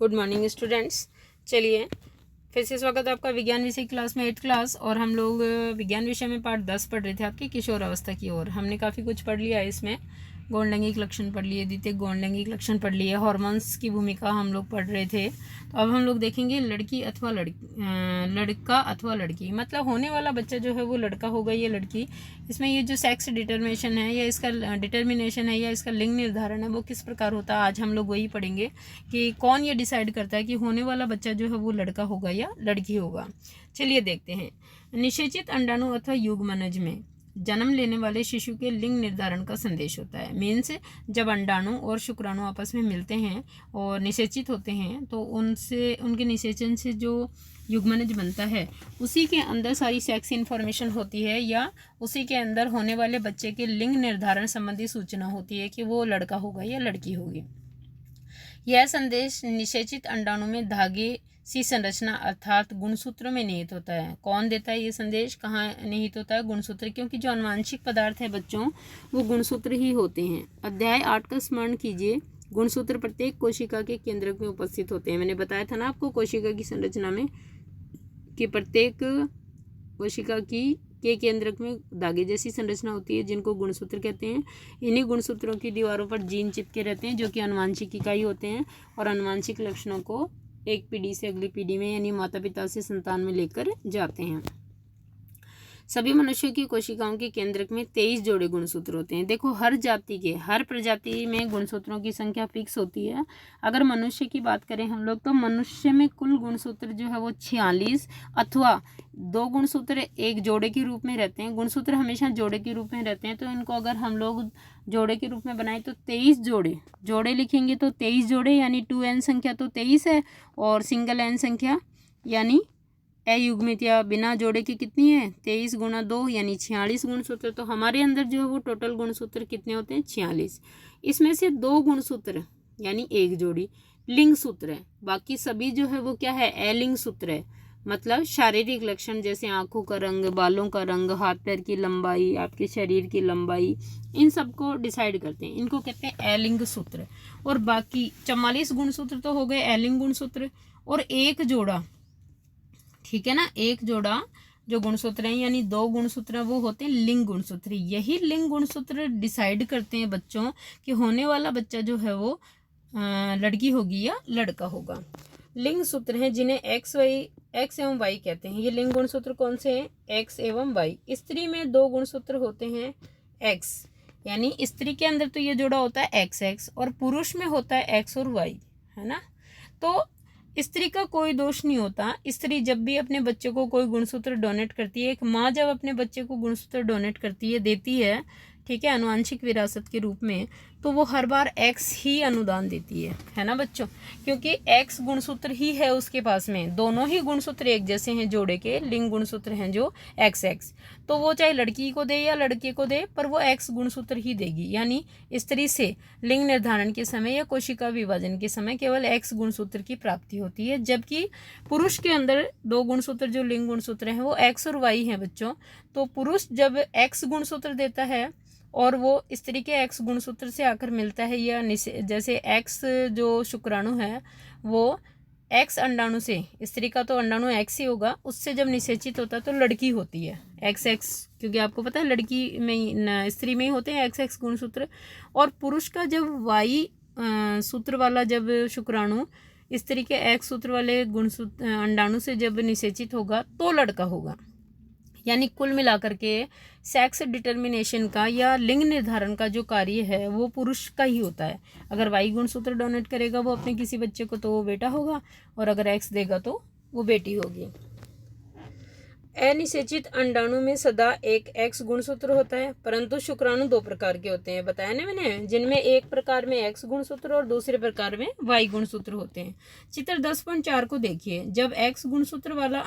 Good morning students. चलिए फिर से स्वागत है आपका विज्ञान विषय क्लास में 8th क्लास। और हम लोग विज्ञान विषय में पार्ट 10 पढ़ रहे थे आपकी किशोर अवस्था की ओर। हमने काफ़ी कुछ पढ़ लिया है इसमें। गौण लक्षण पढ़ लिए, द्वितीयक गौण लक्षण पढ़ लिए, हार्मोन्स की भूमिका हम लोग पढ़ रहे थे। तो अब हम लोग देखेंगे लड़की अथवा लड़का अथवा लड़की, मतलब होने वाला बच्चा जो है वो लड़का होगा या लड़की। इसमें ये जो सेक्स डिटर्मिनेशन है या इसका डिटर्मिनेशन है या इसका लिंग निर्धारण है वो किस प्रकार होता है, आज हम लोग वही पढ़ेंगे कि कौन ये डिसाइड करता है कि होने वाला बच्चा जो है वो लड़का होगा या लड़की होगा। चलिए देखते हैं। निषेचित अंडाणु अथवा युग्मनज में जन्म लेने वाले शिशु के लिंग निर्धारण का संदेश होता है। मीन्स जब अंडाणु और शुक्राणु आपस में मिलते हैं और निषेचित होते हैं तो उनके निषेचन से जो युग्मनज बनता है उसी के अंदर सारी सेक्स इन्फॉर्मेशन होती है या उसी के अंदर होने वाले बच्चे के लिंग निर्धारण संबंधी सूचना होती है कि वो लड़का होगा या लड़की होगी। यह संदेश निषेचित अंडाणु में धागे सी संरचना अर्थात गुणसूत्रों में निहित होता है। कौन देता है ये संदेश, कहाँ निहित होता है? गुणसूत्र, क्योंकि जो आनुवांशिक पदार्थ है बच्चों वो गुणसूत्र ही होते हैं। अध्याय 8 का स्मरण कीजिए। गुणसूत्र प्रत्येक कोशिका के केंद्रक में उपस्थित होते हैं। मैंने बताया था ना आपको कोशिका की संरचना में कि प्रत्येक कोशिका के केंद्रक में धागे जैसी संरचना होती है जिनको गुणसूत्र कहते हैं। इन्हीं गुणसूत्रों की दीवारों पर जीन चिपके रहते हैं जो कि आनुवांशिक इकाई होते हैं और आनुवांशिक लक्षणों को एक पीढ़ी से अगली पीढ़ी में यानी माता पिता से संतान में लेकर जाते हैं। सभी मनुष्यों की कोशिकाओं के केंद्रक में 23 जोड़े गुणसूत्र होते हैं। देखो हर जाति के हर प्रजाति में गुणसूत्रों की संख्या फिक्स होती है। अगर मनुष्य की बात करें हम लोग तो मनुष्य में कुल गुणसूत्र जो है वो 46 अथवा 2 गुणसूत्र एक जोड़े के रूप में रहते हैं। गुणसूत्र हमेशा जोड़े के रूप में रहते हैं तो इनको अगर हम लोग जोड़े के रूप में बनाए तो 23 जोड़े लिखेंगे तो 23 जोड़े यानी 2n संख्या तो 23 है और सिंगल n संख्या यानी अयुग्मित या बिना जोड़े की कितनी है 23 गुणा 2 यानी 46 गुणसूत्र। तो हमारे अंदर जो है वो टोटल गुणसूत्र कितने होते हैं 46। इसमें से 2 गुणसूत्र यानी एक जोड़ी लिंग सूत्र है, बाकी सभी जो है वो क्या है अलिंग सूत्र है। मतलब शारीरिक लक्षण जैसे आंखों का रंग, बालों का रंग, हाथ पैर की लंबाई, आपके शरीर की लंबाई, इन सबको डिसाइड करते हैं, इनको कहते हैं अलिंग सूत्र। और बाकी 44 गुणसूत्र तो हो गए अलिंग गुणसूत्र और एक जोड़ा, ठीक है ना, एक जोड़ा जो गुणसूत्र हैं यानी 2 गुणसूत्र वो होते हैं लिंग गुणसूत्र। यही लिंग गुणसूत्र डिसाइड करते हैं बच्चों कि होने वाला बच्चा जो है वो लड़की होगी या लड़का होगा। लिंग सूत्र हैं जिन्हें एक्स एवं वाई कहते हैं। ये लिंग गुणसूत्र कौन से हैं? एक्स एवं वाई। स्त्री में 2 गुणसूत्र होते हैं एक्स, यानी स्त्री के अंदर तो ये जोड़ा होता है एक्स और पुरुष में होता है एक्स और वाई, है ना। तो स्त्री का कोई दोष नहीं होता। स्त्री जब भी अपने बच्चे को कोई गुणसूत्र डोनेट करती है, एक माँ जब अपने बच्चे को गुणसूत्र डोनेट करती है, देती है, ठीक है, आनुवांशिक विरासत के रूप में, तो वो हर बार एक्स ही अनुदान देती है ना बच्चों, क्योंकि एक्स गुणसूत्र ही है उसके पास में। दोनों ही गुणसूत्र एक जैसे हैं, जोड़े के लिंग गुणसूत्र हैं जो एक्स, तो वो चाहे लड़की को दे या लड़के को दे पर वो एक्स गुणसूत्र ही देगी। यानी स्त्री से लिंग निर्धारण के समय या कोशिका विभाजन के समय केवल एक्स गुणसूत्र की प्राप्ति होती है, जबकि पुरुष के अंदर 2 गुणसूत्र जो लिंग गुणसूत्र हैं वो एक्स और वाई हैं बच्चों। तो पुरुष जब एक्स गुणसूत्र देता है और वो स्त्री के एक्स गुणसूत्र से आकर मिलता है या जैसे एक्स जो शुक्राणु है वो एक्स अंडाणु से, स्त्री का तो अंडाणु एक्स ही होगा, उससे जब निषेचित होता है तो लड़की होती है एक्स, क्योंकि आपको पता है लड़की में स्त्री में ही होते हैं एक्स गुणसूत्र। और पुरुष का जब वाई सूत्र वाला जब शुक्राणु स्त्री के एक्स सूत्र वाले गुणसूत्र अंडाणु से जब निषेचित होगा तो लड़का होगा। यानी कुल मिलाकर के सेक्स डिटर्मिनेशन का या लिंग निर्धारण का जो कार्य है वो पुरुष का ही होता है। अगर वाई गुणसूत्र डोनेट करेगा वो अपने किसी बच्चे को तो वो बेटा होगा, और अगर एक्स देगा तो वो बेटी होगी। अनिषेचित अंडाणु में सदा एक एक्स गुणसूत्र होता है, परंतु शुक्राणु 2 प्रकार के होते हैं, बताया ना मैंने, जिनमें एक प्रकार में एक्स गुणसूत्र और दूसरे प्रकार में वाई गुणसूत्र होते हैं। चित्र 10.4 को देखिए। जब एक्स गुणसूत्र वाला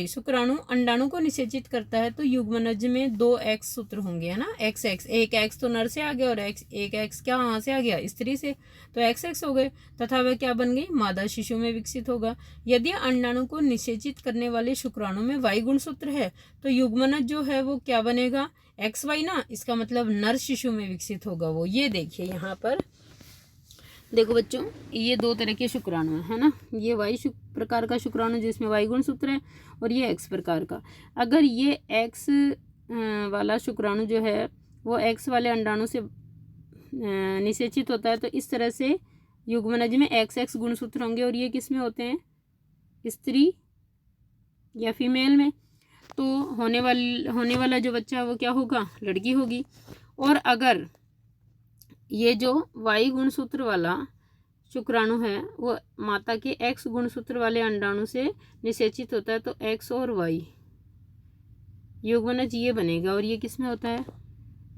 शुक्राणु अंडाणु को निषेचित करता है तो युग्मनज में 2 एक्स सूत्र होंगे, है ना, एक्स। एक एक्स तो नर से आ गया और एक एक्स क्या वहाँ से आ गया स्त्री से, तो एक्स हो गए तथा वह क्या बन गई मादा शिशु में विकसित होगा। यदि अंडाणु को निषेचित करने वाले शुक्राणु में वाई गुणसूत्र है तो युग्मनज जो है वो क्या बनेगा एक्स वाई ना, इसका मतलब नर शिशु में विकसित होगा वो। ये देखिए यहाँ पर देखो बच्चों, ये दो तरह के शुक्राणु है ना। ये वाई प्रकार का शुक्राणु जिसमें वाई गुणसूत्र है, और ये एक्स प्रकार का। अगर ये एक्स वाला शुक्राणु जो है वो एक्स वाले अंडाणु से निषेचित होता है, तो इस तरह से युग्मनज में एक्स एक्स गुणसूत्र होंगे, और ये किस में होते हैं, स्त्री या फीमेल में। तो होने वाला जो बच्चा है वो क्या होगा, लड़की होगी। और अगर ये जो वाई गुणसूत्र वाला शुक्राणु है वो माता के एक्स गुणसूत्र वाले अंडाणु से निषेचित होता है, तो एक्स और वाई युग्मनज ये बनेगा, और ये किस में होता है,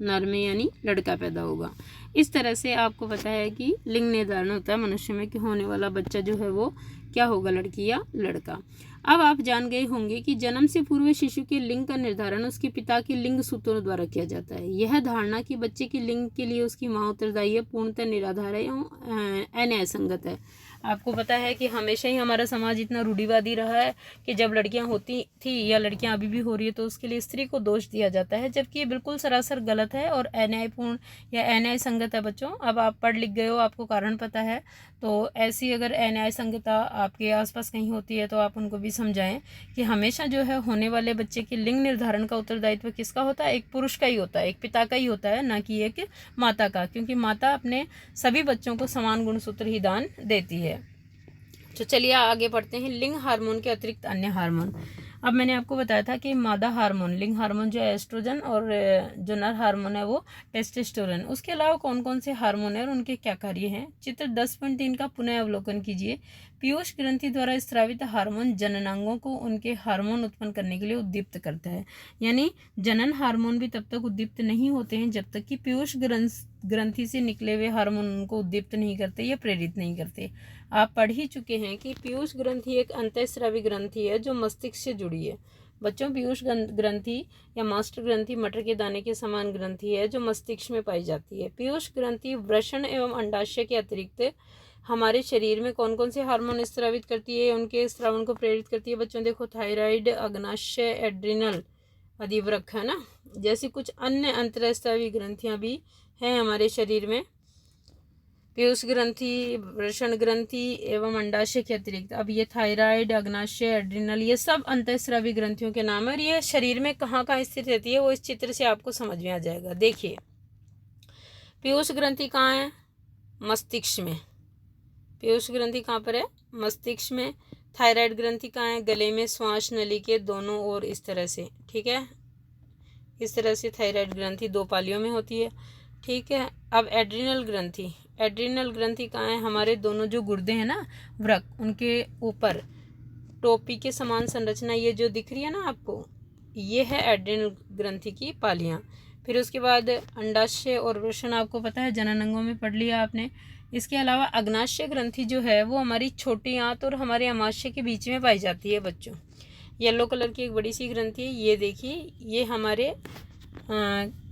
नर में, यानी लड़का पैदा होगा। इस तरह से आपको पता है कि लिंग निर्धारण होता है मनुष्य में कि होने वाला बच्चा जो है वो क्या होगा, लड़की या लड़का। अब आप जान गए होंगे कि जन्म से पूर्व शिशु के लिंग का निर्धारण उसके पिता के लिंग सूत्रों द्वारा किया जाता है। यह धारणा कि बच्चे के लिंग के लिए उसकी माँ उत्तरदायी है पूर्णतः निराधार है एवं अन्याय संगत है। आपको पता है कि हमेशा ही हमारा समाज इतना रूढ़िवादी रहा है कि जब लड़कियां होती थी या लड़कियां अभी भी हो रही है तो उसके लिए स्त्री को दोष दिया जाता है, जबकि ये बिल्कुल सरासर गलत है और अन्यायपूर्ण या अन्याय संगत है। बच्चों, अब आप पढ़ लिख गए हो, आपको कारण पता है, तो ऐसी अगर अन्याय संगता आपके आसपास कहीं होती है तो आप उनको भी समझाएं कि हमेशा जो है होने वाले बच्चे के लिंग निर्धारण का उत्तरदायित्व किसका होता है, एक पुरुष का ही होता है, एक पिता का ही होता है, ना कि एक माता का, क्योंकि माता अपने सभी बच्चों को समान गुणसूत्र ही दान देती है। तो चलिए आगे पढ़ते हैं। लिंग हार्मोन के अतिरिक्त अन्य हार्मोन। अब मैंने आपको बताया था कि मादा हार्मोन, लिंग हार्मोन जो है एस्ट्रोजन, और जो नर हार्मोन है वो टेस्टोस्टेरोन। उसके अलावा कौन कौन से हार्मोन है और उनके क्या कार्य हैं। चित्र 10.3 का पुनः अवलोकन कीजिए। पीयूष ग्रंथि द्वारा स्रावित हार्मोन जननांगों को उनके हार्मोन उत्पन्न करने के लिए उद्दीप्त करता है। यानी जनन हार्मोन भी तब तक उद्दीप्त नहीं होते हैं जब तक कि पीयूष ग्रंथि से निकले हुए हार्मोन उनको उद्दीप्त नहीं करते या प्रेरित नहीं करते। आप पढ़ ही चुके हैं कि पीयूष ग्रंथि एक अंतःस्रावी ग्रंथि है जो मस्तिष्क से जुड़ी है। बच्चों, पीयूष ग्रंथि या मास्टर ग्रंथि मटर के दाने के समान ग्रंथि है जो मस्तिष्क में पाई जाती है। पीयूष ग्रंथि वृषण एवं अंडाशय के अतिरिक्त हमारे शरीर में कौन कौन से हार्मोन स्रावित करती है, उनके स्रावन को प्रेरित करती है। बच्चों देखो, थायराइड, अग्नाशय, एड्रिनल, अधिवृक्क, है ना, जैसी कुछ अन्य अंतःस्रावी ग्रंथियां भी हैं हमारे शरीर में। पीयूष ग्रंथि, वृषण ग्रंथि एवं अंडाशय के अतिरिक्त अब ये थायराइड, अग्नाशय, एड्रिनल, ये सब अंतःस्रावी ग्रंथियों के नाम है, और ये शरीर में कहाँ कहाँ स्थित रहती है वो इस चित्र से आपको समझ में आ जाएगा। देखिए, पीयूष ग्रंथि कहाँ है, मस्तिष्क में। पीयूष ग्रंथि कहाँ पर है, मस्तिष्क में। थायराइड ग्रंथि कहाँ है, गले में, श्वास नली के दोनों ओर, इस तरह से, ठीक है, इस तरह से थायराइड ग्रंथि दो पालियों में होती है, ठीक है। अब एड्रिनल ग्रंथि, एड्रिनल ग्रंथि कहाँ है, हमारे दोनों जो गुर्दे हैं ना, वृक्क, उनके ऊपर टोपी के समान संरचना ये जो दिख रही है ना आपको, ये है एड्रिनल ग्रंथि की पालियाँ। फिर उसके बाद अंडाशय और वृषण आपको पता है, जननांगों में पढ़ लिया आपने। इसके अलावा अग्नाशय ग्रंथि जो है वो हमारी छोटी आंत और हमारे अमाशय के बीच में पाई जाती है। बच्चों, येलो कलर की एक बड़ी सी ग्रंथि है, ये देखिए, ये हमारे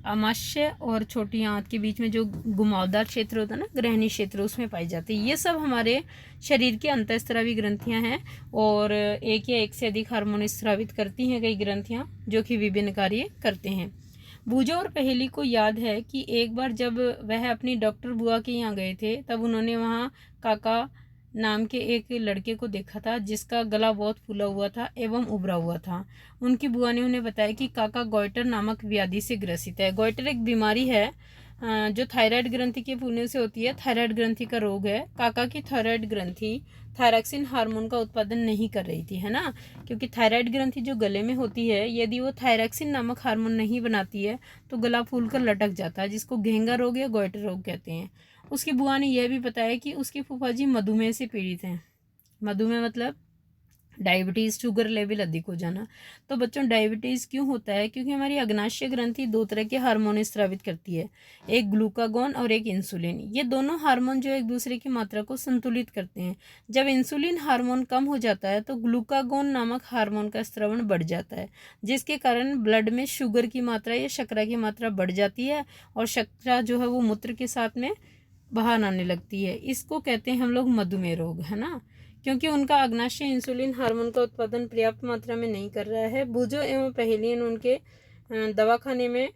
अमाशय और छोटी आंत के बीच में जो घुमावदार क्षेत्र होता है ना, ग्रहणी क्षेत्र, उसमें पाई जाती है। ये सब हमारे शरीर की अंतःस्रावी ग्रंथियां हैं, और एक या एक से अधिक हार्मोन स्रावित करती हैं कई ग्रंथियां, जो कि विभिन्न कार्य करते हैं। बूजो और पहेली को याद है कि एक बार जब वह अपनी डॉक्टर बुआ के यहाँ गए थे, तब उन्होंने वहाँ काका नाम के एक लड़के को देखा था जिसका गला बहुत फूला हुआ था एवं उभरा हुआ था। उनकी बुआ ने उन्हें बताया कि काका गॉइटर नामक व्याधि से ग्रसित है। गॉइटर एक बीमारी है जो थायराइड ग्रंथि के फूलने से होती है। थायराइड ग्रंथि का रोग है। काका की थायराइड ग्रंथि थायरॉक्सिन हार्मोन का उत्पादन नहीं कर रही थी, है ना, क्योंकि थायराइड ग्रंथि जो गले में होती है, यदि वो थायरॉक्सिन नामक हार्मोन नहीं बनाती है तो गला फूलकर लटक जाता है, जिसको घेंगा रोग या गॉइटर रोग कहते हैं। उसकी बुआ ने यह भी बताया कि उसके फूफा जी मधुमेह से पीड़ित हैं। मधुमेह मतलब डायबिटीज़, शुगर लेवल अधिक हो जाना। तो बच्चों, डायबिटीज़ क्यों होता है, क्योंकि हमारी अग्नाशय ग्रंथि दो तरह के हार्मोन स्रावित करती है, एक ग्लूकागोन और एक इंसुलिन। ये दोनों हार्मोन जो एक दूसरे की मात्रा को संतुलित करते हैं। जब इंसुलिन हार्मोन कम हो जाता है तो ग्लूकागोन नामक हार्मोन का स्रावण बढ़ जाता है, जिसके कारण ब्लड में शुगर की मात्रा या शर्करा की मात्रा बढ़ जाती है, और शर्करा जो है वो मूत्र के साथ में बाहर आने लगती है। इसको कहते हैं हम लोग मधुमेह रोग, है ना, क्योंकि उनका अग्नाशय इंसुलिन हार्मोन का उत्पादन पर्याप्त मात्रा में नहीं कर रहा है। बूजो एवं पहेलियन उनके दवाखाने में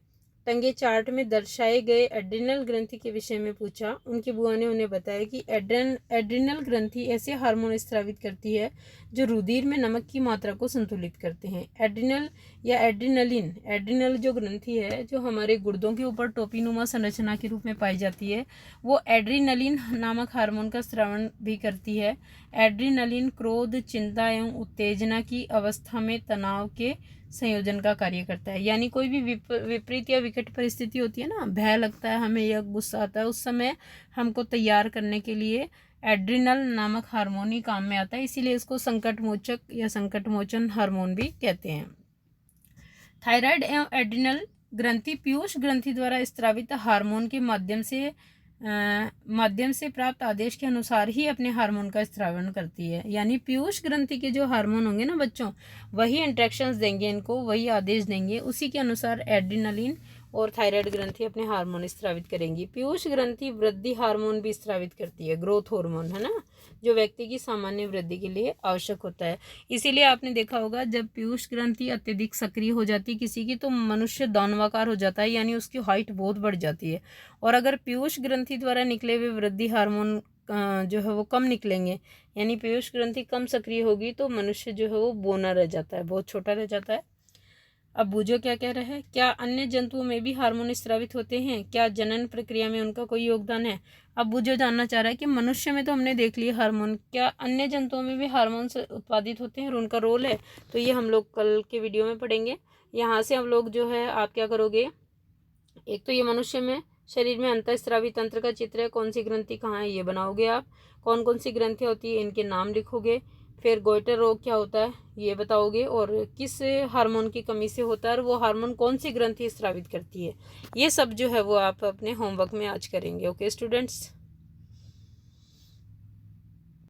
टंगे चार्ट में दर्शाए गए एड्रिनल ग्रंथि के विषय में पूछा। उनकी बुआ ने उन्हें बताया कि एड्रिनल ग्रंथि ऐसे हार्मोन स्रावित करती है जो रुधिर में नमक की मात्रा को संतुलित करते हैं। एड्रिनल या एड्रिनलिन, एड्रिनल जो ग्रंथि है जो हमारे गुर्दों के ऊपर टोपीनुमा संरचना के रूप में पाई जाती है, वो एड्रिनलिन नामक हार्मोन का स्रावण भी करती है। एड्रिनलिन क्रोध, चिंता एवं उत्तेजना की अवस्था में तनाव के संयोजन का कार्य करता है। यानी कोई भी विपरीत या विकट परिस्थिति होती है ना, भय लगता है हमें या गुस्सा आता है, उस समय हमको तैयार करने के लिए एड्रिनल नामक हार्मोन ही काम में आता है, इसीलिए इसको संकट मोचक या संकट मोचन हार्मोन भी कहते हैं। थायराइड एवं एड्रिनल ग्रंथि पीयूष ग्रंथि द्वारा स्रावित हार्मोन के माध्यम से प्राप्त आदेश के अनुसार ही अपने हार्मोन का स्रावण करती है। यानी पीयूष ग्रंथि के जो हार्मोन होंगे ना बच्चों, वही इंट्रैक्शंस देंगे इनको, वही आदेश देंगे, उसी के अनुसार एड्रिनलिन और थायराइड ग्रंथि अपने हार्मोन स्रावित करेंगी। पीयूष ग्रंथि वृद्धि हार्मोन भी स्रावित करती है, ग्रोथ हार्मोन है ना, जो व्यक्ति की सामान्य वृद्धि के लिए आवश्यक होता है। इसीलिए आपने देखा होगा जब पीयूष ग्रंथि अत्यधिक सक्रिय हो जाती है किसी की, तो मनुष्य दानवाकार हो जाता है, यानी उसकी हाइट बहुत बढ़ जाती है। और अगर पीयूष ग्रंथि द्वारा निकले हुए वृद्धि हार्मोन जो है वो कम निकलेंगे, यानी पीयूष ग्रंथि कम सक्रिय होगी, तो मनुष्य जो है वो बौना रह जाता है, बहुत छोटा रह जाता है। अब बूझो क्या कह रहे हैं, क्या अन्य जंतुओं में भी हार्मोन स्रावित होते हैं? क्या जनन प्रक्रिया में उनका कोई योगदान है? अब बूझो जानना चाह रहा है कि मनुष्य में तो हमने देख लिया हार्मोन, क्या अन्य जंतुओं में भी हार्मोन उत्पादित होते हैं और उनका रोल है? तो ये हम लोग कल के वीडियो में पढ़ेंगे। यहाँ से हम लोग जो है आप क्या करोगे, एक तो ये मनुष्य में शरीर में अंतःस्रावी तंत्र का चित्र है, कौन सी ग्रंथि कहाँ है ये बनाओगे आप, कौन कौन सी ग्रंथियाँ होती है इनके नाम लिखोगे, फिर गोइटर रोग क्या होता है ये बताओगे, और किस हार्मोन की कमी से होता है और वो हार्मोन कौन सी ग्रंथि स्रावित करती है, ये सब जो है वो आप अपने होमवर्क में आज करेंगे। Okay students.